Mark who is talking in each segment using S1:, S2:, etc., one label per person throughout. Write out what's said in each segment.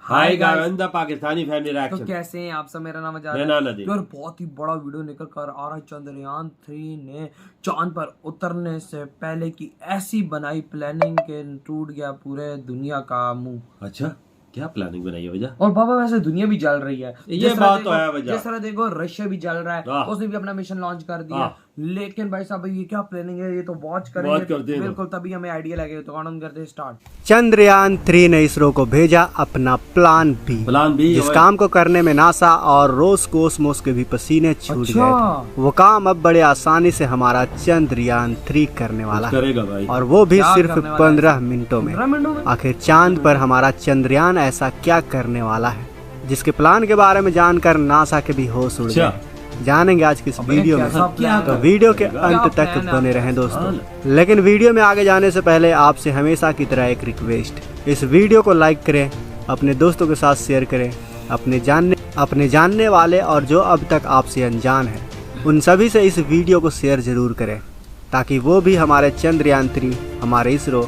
S1: Hi guys, Pakistani family reaction.
S2: तो कैसे हैं आप सब? मेरा नाम है और बहुत ही बड़ा वीडियो निकल कर आ रहा है। चंद्रयान 3 ने चांद पर उतरने से पहले की ऐसी बनाई प्लानिंग के टूट गया पूरे दुनिया का मुंह।
S1: अच्छा, क्या प्लानिंग बनाई है वजह?
S2: और बाबा वैसे दुनिया भी जल रही है,
S1: ये बात तो है वजह।
S2: जिस तरह देखो रशिया भी जल रहा है, उसने भी अपना मिशन लॉन्च कर दिया। लेकिन भाई साहब ये क्या प्लानिंग है, ये तो वॉच करेंगे बिल्कुल, तभी हमें आइडिया लगेगा। तो ऑन करते हैं स्टार्ट।
S3: चंद्रयान 3 ने इसरो को भेजा अपना प्लान बी जिस काम को करने में नासा और रोसकोसमोस के भी पसीने छूट गए थे। वो काम अब बड़े आसानी से हमारा चंद्रयान 3 करने वाला है, और वो भी सिर्फ 15 मिनटों में। आखिर चांद पर हमारा चंद्रयान ऐसा क्या करने वाला है जिसके प्लान के बारे में जानकर नासा के भी होश उड़ गए। जानेंगे आज की इस वीडियो में, तो वीडियो के अंत तक बने रहें दोस्तों। लेकिन वीडियो में आगे जाने से पहले आपसे हमेशा की तरह एक रिक्वेस्ट, इस वीडियो को लाइक करें, अपने दोस्तों के साथ शेयर करें, अपने जानने वाले और जो अब तक आपसे अनजान है उन सभी से इस वीडियो को शेयर जरूर करें, ताकि वो भी हमारे चंद्रयान 3, हमारे इसरो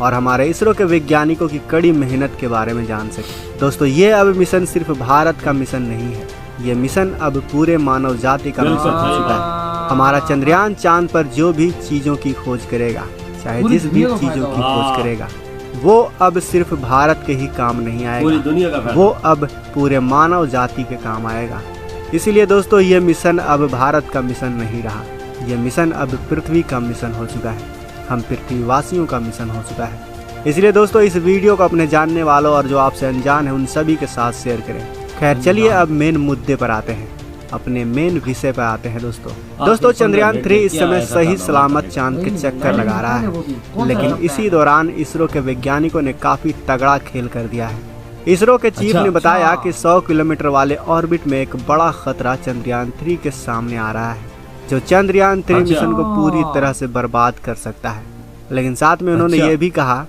S3: और हमारे इसरो के वैज्ञानिकों की कड़ी मेहनत के बारे में जान सके। दोस्तों, ये अब मिशन सिर्फ भारत का मिशन नहीं है, ये मिशन अब पूरे मानव जाति का मिशन हो चुका है। हमारा चंद्रयान चांद पर जो भी चीजों की खोज करेगा, चाहे जिस भी चीजों की खोज करेगा, वो अब सिर्फ भारत के ही काम नहीं आएगा, वो अब पूरे मानव जाति के काम आएगा। इसीलिए दोस्तों, ये मिशन अब भारत का मिशन नहीं रहा, ये मिशन अब पृथ्वी का मिशन हो चुका है, हम पृथ्वीवासियों का मिशन हो चुका है। इसलिए दोस्तों, इस वीडियो को अपने जानने वालों और जो आपसे अनजान है उन सभी के साथ शेयर करें। खैर चलिए अब मेन मुद्दे पर आते हैं, अपने मेन विषय पर आते हैं दोस्तों। चंद्रयान 3 इस समय सही सलामत चांद के चक्कर लगा रहा है, लेकिन इसी दौरान इसरो के वैज्ञानिकों ने काफी तगड़ा खेल कर दिया है। इसरो के चीफ ने बताया कि 100 किलोमीटर वाले ऑर्बिट में एक बड़ा खतरा चंद्रयान 3 के सामने आ रहा है, जो चंद्रयान 3 मिशन को पूरी तरह से बर्बाद कर सकता है। लेकिन साथ में उन्होंने ये भी कहा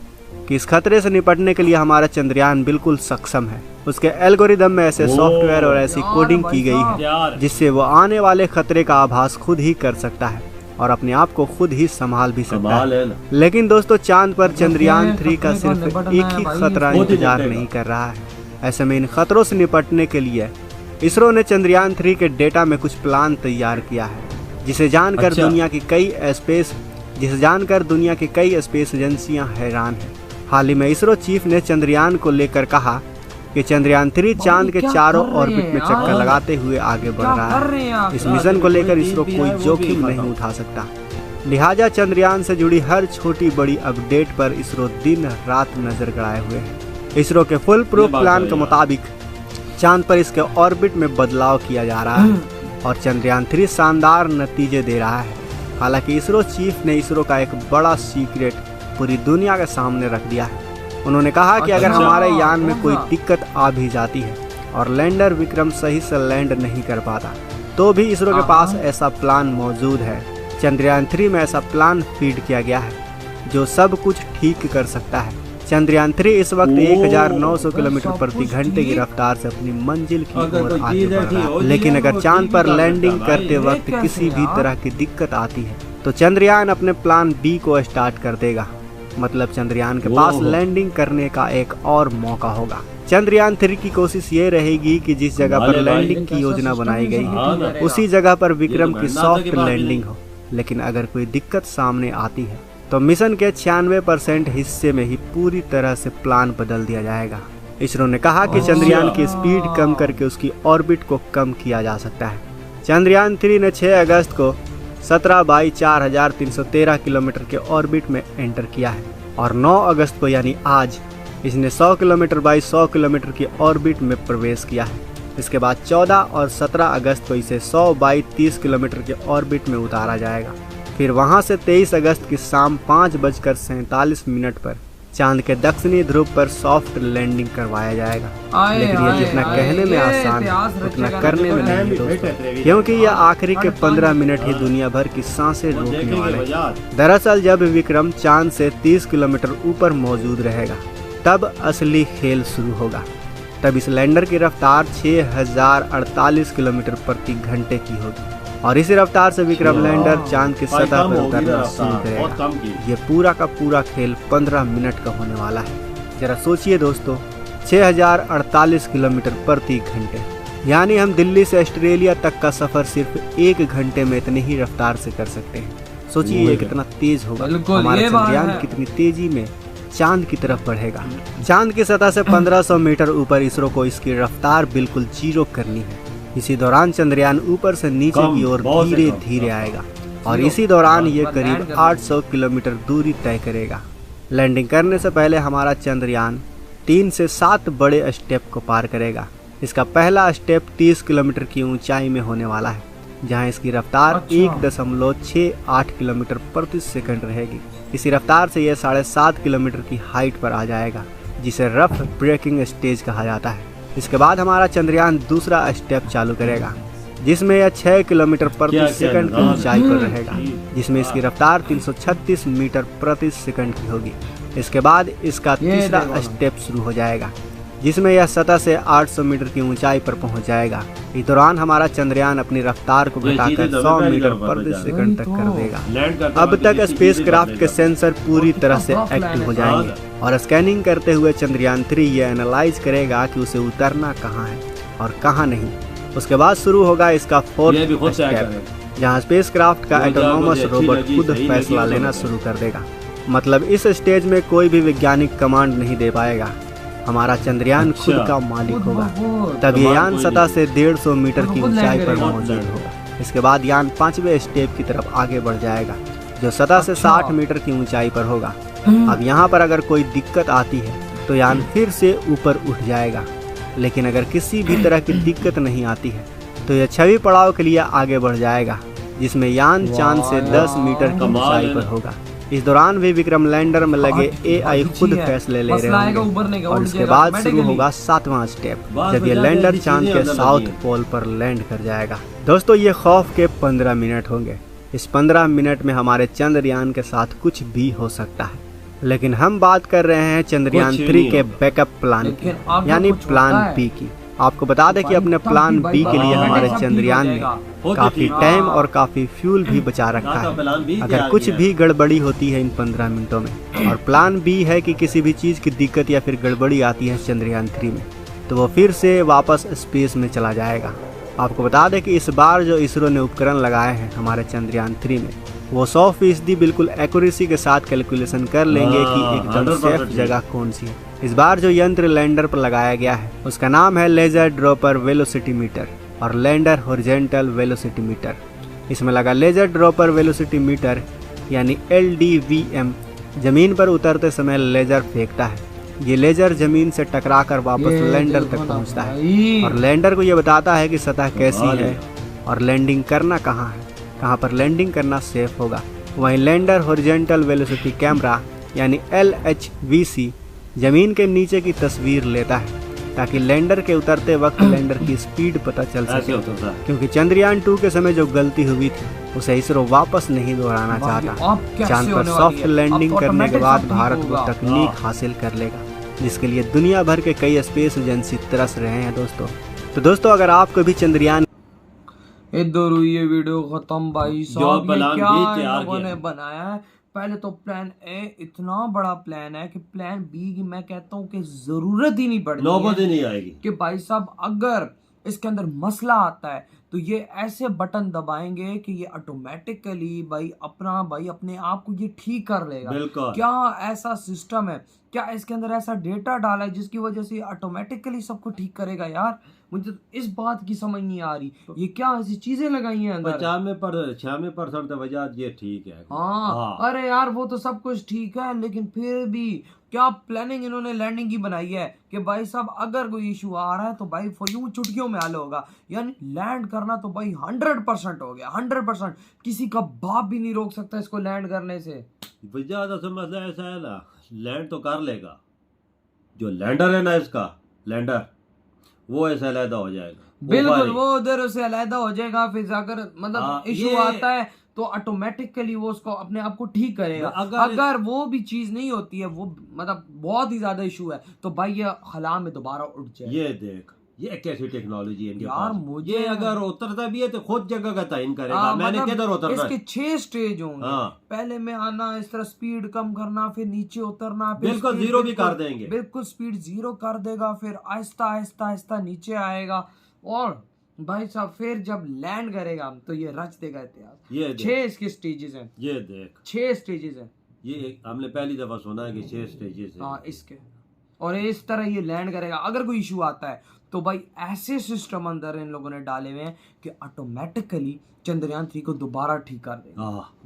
S3: कि इस खतरे से निपटने के लिए हमारा चंद्रयान बिल्कुल सक्षम है। उसके एल्गोरिदम में ऐसे सॉफ्टवेयर और ऐसी कोडिंग की गई है जिससे वो आने वाले खतरे का आभास खुद ही कर सकता है और अपने आप को खुद ही संभाल भी सकता है। लेकिन दोस्तों, चांद पर चंद्रयान 3 का सिर्फ एक ही खतरा इंतजार नहीं कर रहा है। ऐसे में इन खतरों से निपटने के लिए इसरो ने चंद्रयान 3 के डेटा में कुछ प्लान तैयार किया है, जिसे जानकर दुनिया की कई स्पेस एजेंसियां हैरान हैं। हाल ही में इसरो चीफ ने चंद्रयान को लेकर कहा कि चंद्रयान 3 चांद के चारों ऑर्बिट में चक्कर लगाते हुए आगे बढ़ रहा है। इस मिशन को लेकर इसरो कोई जोखिम नहीं उठा सकता, लिहाजा चंद्रयान से जुड़ी हर छोटी बड़ी अपडेट पर इसरो दिन रात नजर गड़ाए हुए है। इसरो के फुल प्रूफ प्लान के मुताबिक चांद पर इसके ऑर्बिट में बदलाव किया जा रहा है और चंद्रयान 3 शानदार नतीजे दे रहा है। हालांकि इसरो चीफ ने इसरो का एक बड़ा सीक्रेट पूरी दुनिया के सामने रख दिया है। उन्होंने कहा कि अगर हमारे यान में कोई दिक्कत आ भी जाती है और लैंडर विक्रम सही से लैंड नहीं कर पाता, तो भी इसरो के पास ऐसा प्लान मौजूद है। चंद्रयान 3 में ऐसा प्लान फीड किया गया है जो सब कुछ ठीक कर सकता है। चंद्रयान 3 इस वक्त 1900 किलोमीटर प्रति घंटे की रफ्तार से अपनी मंजिल की ओर आगे बढ़ रहा है। लेकिन अगर चांद पर लैंडिंग करते वक्त किसी भी तरह की दिक्कत आती है, तो चंद्रयान अपने प्लान बी को स्टार्ट कर देगा। मतलब चंद्रयान के पास लैंडिंग करने का एक और मौका होगा। चंद्रयान 3 की कोशिश ये रहेगी कि जिस जगह पर लैंडिंग की योजना बनाई गई है उसी जगह पर विक्रम की सॉफ्ट लैंडिंग हो। लेकिन अगर कोई दिक्कत सामने आती है तो मिशन के 96% हिस्से में ही पूरी तरह से प्लान बदल दिया जाएगा। इसरो ने कहा कि चंद्रयान की स्पीड कम करके उसकी ऑर्बिट को कम किया जा सकता है। चंद्रयान 3 ने 6 अगस्त को 17/4313 किलोमीटर के ऑर्बिट में एंटर किया है और 9 अगस्त को यानी आज इसने 100 किलोमीटर/100 किलोमीटर की ऑर्बिट में प्रवेश किया है। इसके बाद 14 और 17 अगस्त को इसे 100/30 किलोमीटर के ऑर्बिट में उतारा जाएगा। फिर वहां से 23 अगस्त की शाम 5:47 पर चांद के दक्षिणी ध्रुव पर सॉफ्ट लैंडिंग करवाया जाएगा। लेकिन ये जितना कहने में आसान है उतना करने में नहीं दोस्तों, क्योंकि यह आखिरी के 15 मिनट ही दुनिया भर की सांसें रोकने वाले। दरअसल जब विक्रम चांद से 30 किलोमीटर ऊपर मौजूद रहेगा तब असली खेल शुरू होगा। तब इस लैंडर की रफ्तार 6048 किलोमीटर प्रति घंटे की होगी और इसी रफ्तार से विक्रम लैंडर चांद की सतह पर उतरना शुरू करेगा। ये पूरा का पूरा खेल 15 मिनट का होने वाला है। जरा सोचिए दोस्तों, 6048 किलोमीटर प्रति घंटे। यानी हम दिल्ली से ऑस्ट्रेलिया तक का सफर सिर्फ 1 घंटे में इतनी ही रफ्तार से कर सकते हैं। सोचिए ये कितना तेज होगा। हमारा चंद्रयान कितनी तेजी में चांद की तरफ बढ़ेगा। चांद की सतह से 1500 मीटर ऊपर इसरो को इसकी रफ्तार बिल्कुल 0 करनी है। इसी दौरान चंद्रयान ऊपर से नीचे की ओर धीरे धीरे आएगा और इसी दौरान ये करीब 800 किलोमीटर दूरी तय करेगा। लैंडिंग करने से पहले हमारा चंद्रयान 3 से 7 बड़े स्टेप को पार करेगा। इसका पहला स्टेप 30 किलोमीटर की ऊंचाई में होने वाला है, जहां इसकी रफ्तार 1.68 किलोमीटर प्रति सेकंड रहेगी। इसी रफ्तार से यह 7.5 किलोमीटर की हाइट पर आ जाएगा, जिसे रफ ब्रेकिंग स्टेज कहा जाता है। इसके बाद हमारा चंद्रयान दूसरा स्टेप चालू करेगा, जिसमें यह 6 किलोमीटर प्रति सेकंड की ऊंचाई पर रहेगा, जिसमें इसकी रफ्तार 336 मीटर प्रति सेकंड की होगी। इसके बाद इसका तीसरा स्टेप शुरू हो जाएगा, जिसमें यह सतह से 800 मीटर की ऊंचाई पर पहुंच जाएगा। इस दौरान हमारा चंद्रयान अपनी रफ्तार को घटाकर 100 मीटर प्रति सेकंड तक कर देगा। अब तक स्पेसक्राफ्ट के सेंसर पूरी तरह से एक्टिव हो जाएंगे और स्कैनिंग करते हुए चंद्रयान 3 ये एनालाइज करेगा कि उसे उतरना कहाँ है और कहाँ नहीं। उसके बाद शुरू होगा इसका 4th स्टेप, जहाँ स्पेसक्राफ्ट का ऑटोनोमस रोबोट खुद फैसला लेना शुरू कर देगा। मतलब इस स्टेज में कोई भी वैज्ञानिक कमांड नहीं दे पाएगा। हमारा चंद्रयान खुद का मालिक होगा। तब ये यान सतह से 150 मीटर की ऊंचाई पर मौजूद होगा। इसके बाद यान 5वें स्टेप की तरफ आगे बढ़ जाएगा, जो सतह से 60 मीटर की ऊंचाई पर होगा। अब यहाँ पर अगर कोई दिक्कत आती है तो यान फिर से ऊपर उठ जाएगा, लेकिन अगर किसी भी तरह की दिक्कत नहीं आती है तो यह 6वें पड़ाव के लिए आगे बढ़ जाएगा, जिसमें यान चांद से 10 मीटर की ऊंचाई पर होगा। इस दौरान भी विक्रम लैंडर में लगे AI खुद फैसले ले रहे होंगे और इसके बाद शुरू होगा 7वां स्टेप, जब ये लैंडर चांद के साउथ पोल पर लैंड कर जाएगा। दोस्तों ये खौफ के 15 मिनट होंगे। इस 15 मिनट में हमारे चंद्रयान के साथ कुछ भी हो सकता है, लेकिन हम बात कर रहे हैं चंद्रयान 3 के बैकअप प्लान की, यानी प्लान बी की। आपको बता दें कि अपने प्लान बी के लिए हमारे चंद्रयान ने काफी टाइम और काफी फ्यूल भी बचा रखा है, अगर कुछ भी गड़बड़ी होती है इन 15 मिनटों में। और प्लान बी है कि किसी भी चीज की दिक्कत या फिर गड़बड़ी आती है चंद्रयान 3 में, तो वो फिर से वापस स्पेस में चला जाएगा। आपको बता दें कि इस बार जो इसरो ने उपकरण लगाए हैं हमारे चंद्रयान 3 में, वो 100% बिल्कुल एक्यूरेसी के साथ कैलकुलेशन कर लेंगे कि एकदम सेफ जगह कौन सी है। इस बार जो यंत्र लैंडर पर लगाया गया है उसका नाम है लेजर ड्रॉपर वेलोसिटी मीटर और लैंडर हॉरिजॉन्टल वेलोसिटी मीटर। इसमें लगा लेजर ड्रॉपर वेलोसिटी मीटर यानी LDVM जमीन पर उतरते समय लेजर फेंकता है। ये लेजर जमीन से टकराकर वापस लैंडर तक पहुंचता है और लैंडर को ये बताता है कि सतह कैसी है और लैंडिंग करना कहाँ है, कहाँ पर लैंडिंग करना सेफ होगा। वहीं लैंडर हॉरिजॉन्टल वेलोसिटी कैमरा यानी LHVC जमीन के नीचे की तस्वीर लेता है, ताकि लैंडर के उतरते वक्त लैंडर की स्पीड पता चल सके, क्योंकि चंद्रयान 2 के समय जो गलती हुई थी उसे इसरो वापस नहीं दोहराना चाहता। चांद पर सॉफ्ट लैंडिंग करने के बाद भारत वो तकनीक हासिल कर लेगा जिसके लिए दुनिया भर के कई स्पेस एजेंसी तरस रहे हैं। दोस्तों अगर आपको भी चंद्रयान
S2: इधर ये वीडियो खत्म भाई साहब, ये क्या लोगों ने बनाया है। पहले तो प्लान ए इतना बड़ा प्लान है कि प्लान बी की मैं कहता हूँ कि जरूरत ही नहीं पड़ती,
S1: नौबत ही नहीं आएगी कि
S2: भाई साहब अगर इसके अंदर मसला आता है तो ये ऐसे बटन दबाएंगे कि ये ऑटोमेटिकली भाई अपने आप को ये ठीक कर लेगा। क्या ऐसा सिस्टम है, क्या इसके अंदर ऐसा डेटा डाला है जिसकी वजह से ऑटोमेटिकली सबको ठीक करेगा? यार मुझे तो इस बात की समझ नहीं आ रही, ये क्या ऐसी चीजें लगाई हैं अंदर?
S1: 95% वजह ये ठीक है।
S2: हाँ अरे यार वो तो सब कुछ ठीक है, लेकिन फिर भी क्या प्लानिंग इन्होंने लैंडिंग की बनाई है कि भाई साहब अगर कोई इशू आ रहा है तो भाई यूं चुटकियों में हल होगा। यानी लैंड करना तो भाई 100% हो गया, 100%। किसी का बाप भी नहीं रोक सकता इसको लैंड करने से।
S1: ज्यादा से मसला ऐसा है ना, लैंड तो कर लेगा, जो लैंडर है ना इसका लैंडर वो ऐसा अलहदा हो जाएगा,
S2: बिल्कुल वो उधर से अलहदा हो जाएगा। फिर जाकर मतलब इशू आता है तो ऑटोमेटिकली वो उसको अपने आप को ठीक करेगा। अगर वो भी चीज नहीं होती है, वो मतलब बहुत ही ज्यादा इशू है, तो भाई ये खला में दोबारा उठ जाए।
S1: ये देख ये कैसी टेक्नोलॉजी है इनके
S2: यार
S1: पास?
S2: मुझे
S1: ये अगर उतरता भी है तो खुद जगह का तयन करेगा, मैंने
S2: मतलब
S1: किधर उतरना है।
S2: इसके 6 स्टेज होंगे।
S1: हाँ।
S2: पहले में आना, इस तरह स्पीड कम करना, फिर नीचे उतरना, फिर
S1: बिल्कुल
S2: speed
S1: जीरो भी
S2: बिल्कुल-
S1: कर देंगे।
S2: बिल्कुल स्पीड 0 कर देगा, फिर आहिस्ता आहिस्ता आहिस्ता नीचे आएगा, और भाई साहब फिर जब लैंड करेगा तो ये रच देगा इतिहास।
S1: ये
S2: 6 इसके स्टेजेस हैं,
S1: ये देख,
S2: 6 स्टेजेस हैं।
S1: ये हमने पहली दफा सुना है कि 6 स्टेजेस है।
S2: हाँ इसके, और इस तरह ये लैंड करेगा। अगर कोई इशू आता है तो भाई ऐसे सिस्टम अंदर इन लोगों ने डाले हुए हैं कि ऑटोमेटिकली चंद्रयान 3 को दोबारा ठीक कर देगा।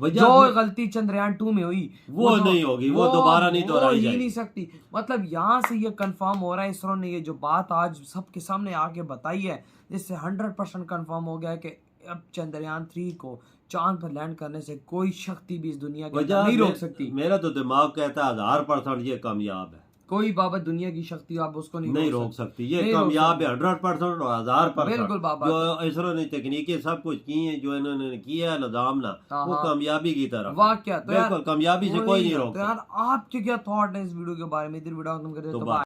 S2: जो गलती चंद्रयान 2 में हुई
S1: वो नहीं होगी, वो दोबारा नहीं दोहराई जाएगी,
S2: नहीं सकती। मतलब यहाँ से ये कंफर्म हो रहा है, इसरो ने ये जो बात आज सबके सामने आके बताई है, जिससे 100% कंफर्म हो गया है कि अब चंद्रयान 3 को चांद पर लैंड करने से कोई शक्ति भी इस दुनिया के अंदर नहीं रोक सकती।
S1: मेरा तो दिमाग कहता है 1000% ये कामयाब है।
S2: कोई बाबा दुनिया की शक्ति आप उसको नहीं
S1: रोक सकती। ये कामयाब है 100% और 1000%।
S2: बिल्कुल बाबा,
S1: जो इसरो ने तकनीकें सब कुछ की हैं, जो इन्होंने किया है निजाम ना, वो कामयाबी की तरफ
S2: वाकया।
S1: बिल्कुल कामयाबी से कोई नहीं रोक।
S2: यार आपके क्या थॉट है इस वीडियो के बारे में? इधर वीडियो खत्म कर दे तो